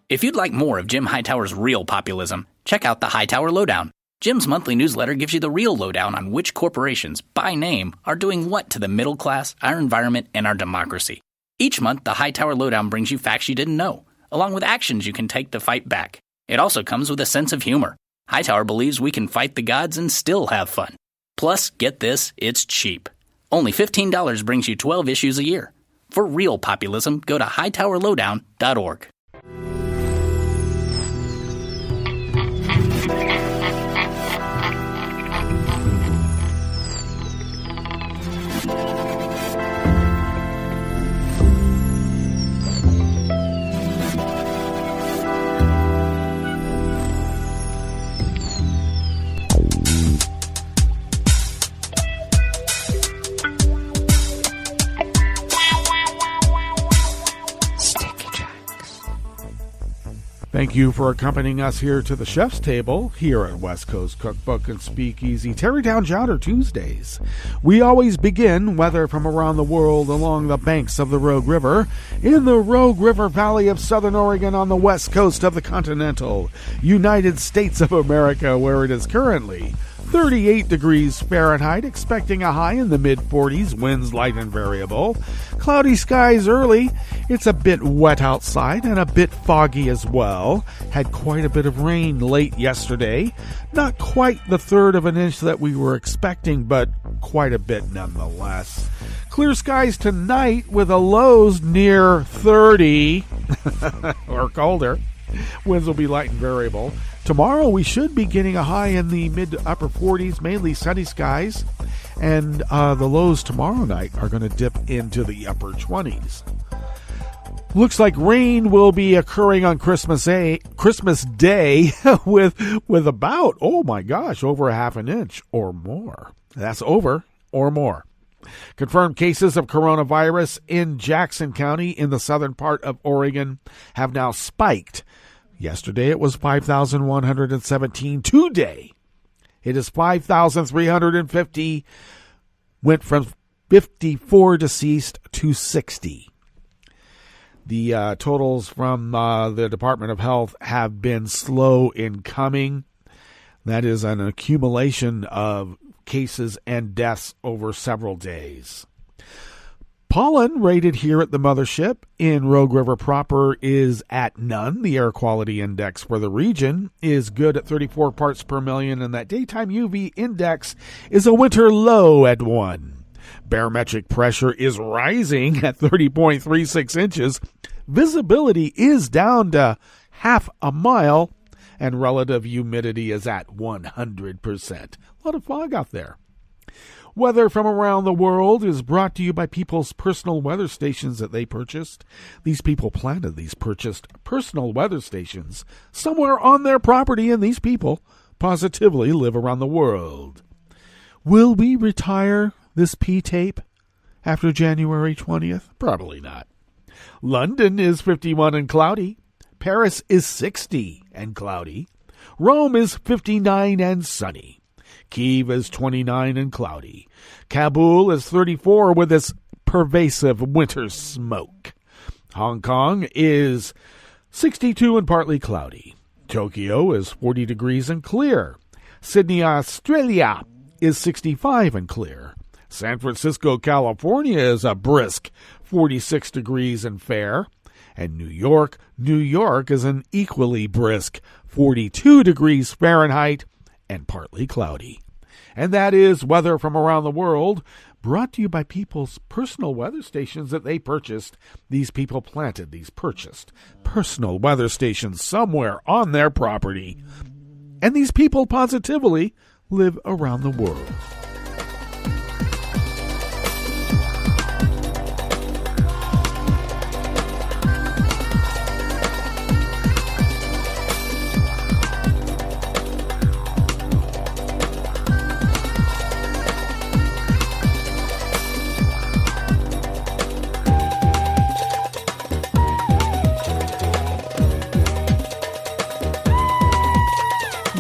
If you'd like more of Jim Hightower's real populism, check out the Hightower Lowdown. Jim's monthly newsletter gives you the real lowdown on which corporations, by name, are doing what to the middle class, our environment, and our democracy. Each month, the Hightower Lowdown brings you facts you didn't know, along with actions you can take to fight back. It also comes with a sense of humor. Hightower believes we can fight the gods and still have fun. Plus, get this, it's cheap. Only $15 brings you 12 issues a year. For real populism, go to hightowerlowdown.org. Thank you for accompanying us here to the chef's table here at West Coast Cookbook and Speakeasy, Tarrytown Chowder Tuesdays. We always begin, weather from around the world, along the banks of the Rogue River, in the Rogue River Valley of Southern Oregon on the west coast of the continental United States of America, where it is currently 38 degrees Fahrenheit, expecting a high in the mid-40s, winds light and variable. Cloudy skies early. It's a bit wet outside and a bit foggy as well. Had quite a bit of rain late yesterday. Not quite the third of an inch that we were expecting, but quite a bit nonetheless. Clear skies tonight with a lows near 30 or colder. Winds will be light and variable. Tomorrow we should be getting a high in the mid to upper 40s, mainly sunny skies, and the lows tomorrow night are going to dip into the upper 20s. Looks like rain will be occurring on Christmas Day with about, oh my gosh, over a half an inch or more. That's over or more. Confirmed cases of coronavirus in Jackson County in the southern part of Oregon have now spiked. Yesterday it was 5,117. Today it is 5,350. Went from 54 deceased to 60. The totals from the Department of Health have been slow in coming. That is an accumulation of cases and deaths over several days. Pollen rated here at the mothership in Rogue River proper is at none. The air quality index for the region is good at 34 parts per million, and that daytime UV index is a winter low at 1. Barometric pressure is rising at 30.36 inches. Visibility is down to half a mile, and relative humidity is at 100%. A lot of fog out there. Weather from around the world is brought to you by people's personal weather stations that they purchased. These people planted these purchased personal weather stations somewhere on their property, and these people positively live around the world. Will we retire this P-tape after January 20th? Probably not. London is 51 and cloudy. Paris is 60 and cloudy. Rome is 59 and sunny. Kyiv is 29 and cloudy. Kabul is 34 with its pervasive winter smoke. Hong Kong is 62 and partly cloudy. Tokyo is 40 degrees and clear. Sydney, Australia is 65 and clear. San Francisco, California is a brisk 46 degrees and fair. And New York is an equally brisk 42 degrees Fahrenheit and partly cloudy. And that is weather from around the world, brought to you by people's personal weather stations that they purchased. These people planted these purchased personal weather stations somewhere on their property. And these people positively live around the world.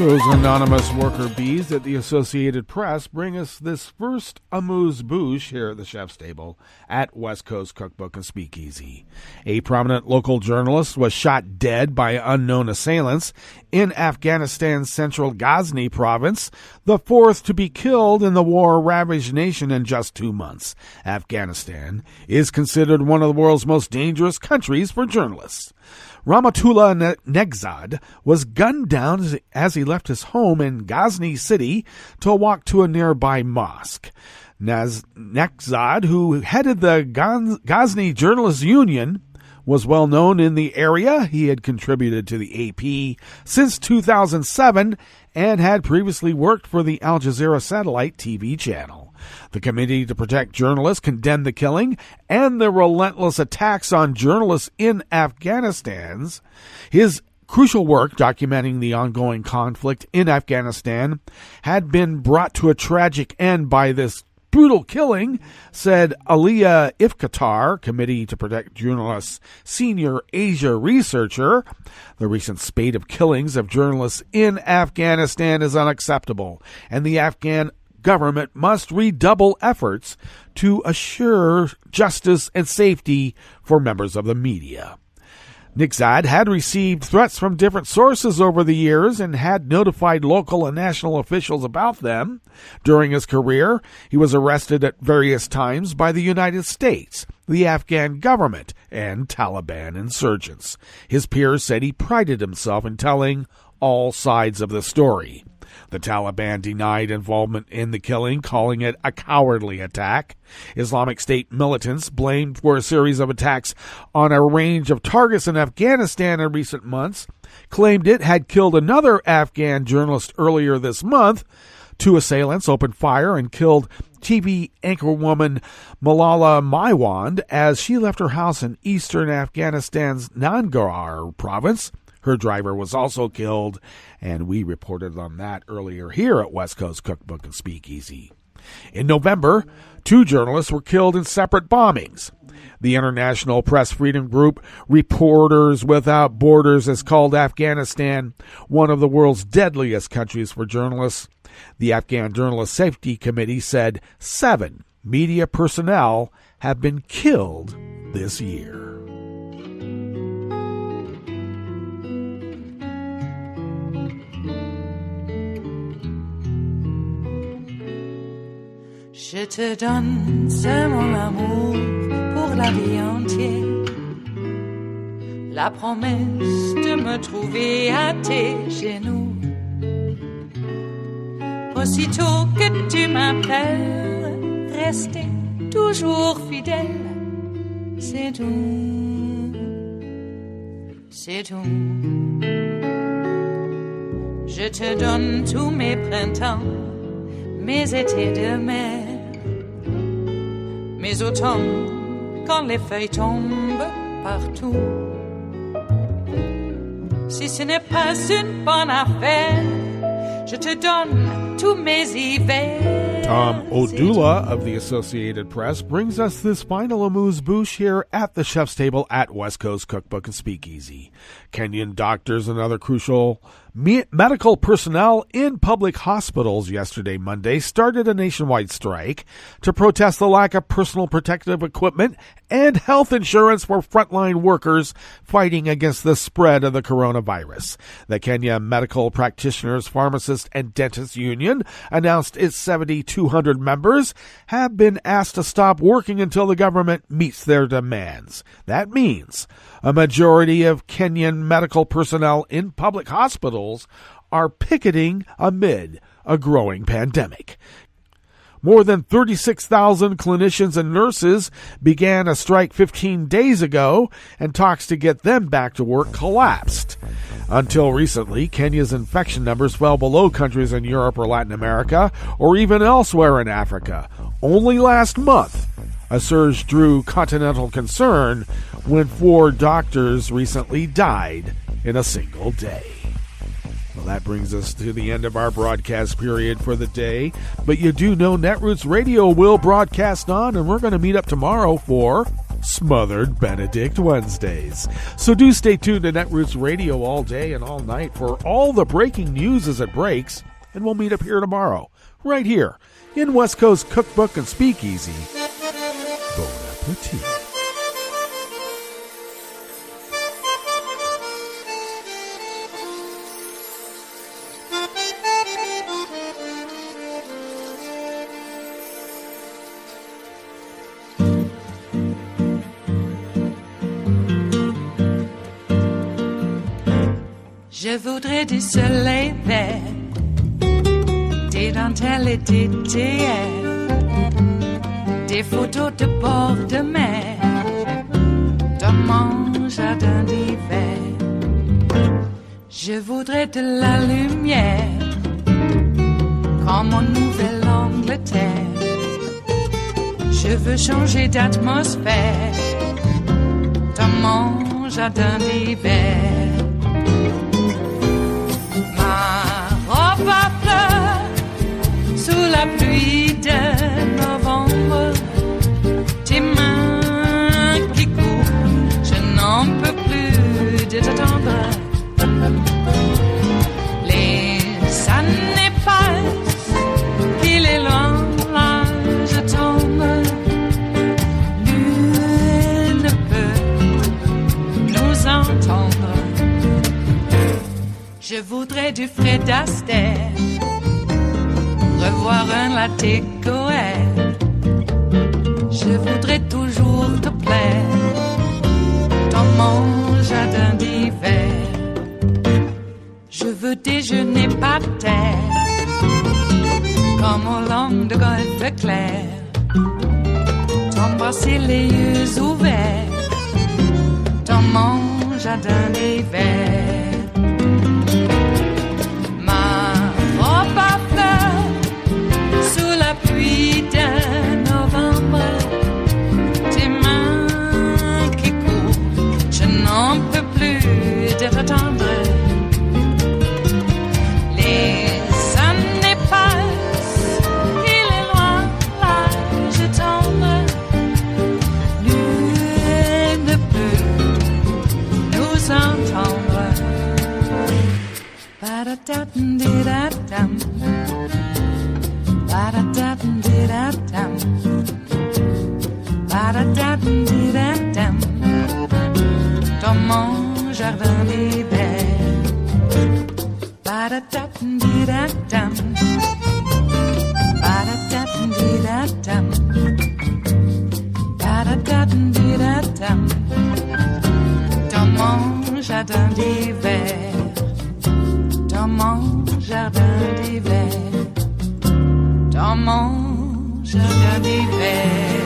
Those anonymous worker bees at the Associated Press bring us this first amuse-bouche here at the Chef's Table at West Coast Cookbook and Speakeasy. A prominent local journalist was shot dead by unknown assailants in Afghanistan's central Ghazni province, the fourth to be killed in the war-ravaged nation in just 2 months. Afghanistan is considered one of the world's most dangerous countries for journalists. Rahmatullah Negzad was gunned down as he left his home in Ghazni City to walk to a nearby mosque. Negzad, who headed the Ghazni Journalists Union, was well known in the area. He had contributed to the AP since 2007 and had previously worked for the Al Jazeera satellite TV channel. The Committee to Protect Journalists condemned the killing and the relentless attacks on journalists in Afghanistan. His crucial work documenting the ongoing conflict in Afghanistan had been brought to a tragic end by this brutal killing, said Aliyah Ifkhtar, Committee to Protect Journalists senior Asia researcher. The recent spate of killings of journalists in Afghanistan is unacceptable, and the Afghan government must redouble efforts to assure justice and safety for members of the media. Negzad had received threats from different sources over the years and had notified local and national officials about them. During his career, he was arrested at various times by the United States, the Afghan government, and Taliban insurgents. His peers said he prided himself in telling all sides of the story. The Taliban denied involvement in the killing, calling it a cowardly attack. Islamic State militants, blamed for a series of attacks on a range of targets in Afghanistan in recent months, claimed it had killed another Afghan journalist earlier this month. 2 assailants opened fire and killed TV anchorwoman Malala Maiwand as she left her house in eastern Afghanistan's Nangarhar province. Her driver was also killed, and we reported on that earlier here at West Coast Cookbook and Speakeasy. In November, 2 journalists were killed in separate bombings. The international press freedom group Reporters Without Borders has called Afghanistan one of the world's deadliest countries for journalists. The Afghan Journalist Safety Committee said 7 media personnel have been killed this year. Je te donne ce mon amour pour la vie entière, la promesse de me trouver à tes genoux. Aussitôt que tu m'appelles, rester toujours fidèle, c'est tout, c'est tout. Je te donne tous mes printemps, mes étés de mer, mes automnes quand les feuilles tombent partout. Si ce n'est pas une bonne affaire, je te donne tous mes hivers. Tom Odula of the Associated Press brings us this final amuse-bouche here at the Chef's Table at West Coast Cookbook and Speakeasy. Kenyan doctors and other crucial medical personnel in public hospitals yesterday, Monday, started a nationwide strike to protest the lack of personal protective equipment and health insurance for frontline workers fighting against the spread of the coronavirus. The Kenya Medical Practitioners, Pharmacists, and Dentists Union announced its 7,200 members have been asked to stop working until the government meets their demands. That means a majority of Kenyan medical personnel in public hospitals are picketing amid a growing pandemic. More than 36,000 clinicians and nurses began a strike 15 days ago, and talks to get them back to work collapsed. Until recently, Kenya's infection numbers fell below countries in Europe or Latin America, or even elsewhere in Africa. Only last month, a surge drew continental concern when 4 doctors recently died in a single day. Well, that brings us to the end of our broadcast period for the day. But you do know Netroots Radio will broadcast on, and we're going to meet up tomorrow for Smothered Benedict Wednesdays. So do stay tuned to Netroots Radio all day and all night for all the breaking news as it breaks, and we'll meet up here tomorrow, right here in West Coast Cookbook and Speakeasy. Bon appetit. Je voudrais du soleil vert, des dentelles et des théières, des photos de bord de mer, dans mon jardin d'hiver. Je voudrais de la lumière, comme en Nouvelle-Angleterre. Je veux changer d'atmosphère, dans mon jardin d'hiver. Robe à fleurs, sous la pluie de novembre, tes mains qui courent, je n'en peux plus de t'attendre. Les années passent, il est loin, là je tombe. Nul ne peut nous entendre. Je voudrais du Fred Astaire, revoir un latte coeur. Je voudrais toujours te plaire dans mon jardin d'hiver. Je veux déjeuner par terre, comme au long de golfe clair, t'embrasser les yeux ouverts dans mon jardin d'hiver. De novembre, tes mains qui courent, je n'en peux plus de t'attendre. Les années passent, il est loin, là je tombe. Nul ne peut nous entendre. Ba-da-da-dum-di-da-dum. Ba-da-da-dum-di-da-dum. Ba-da-da-dum-di-da-dum. Dans mon jardin d'hiver. Ba-da-da-dum-di-da-dum. Ba-da-da-dum-di-da-dum. Ba-da-da-dum-di-da-dum. Dans mon jardin d'hiver. Dans mon jardin d'hiver. Dans mon jardin d'hiver.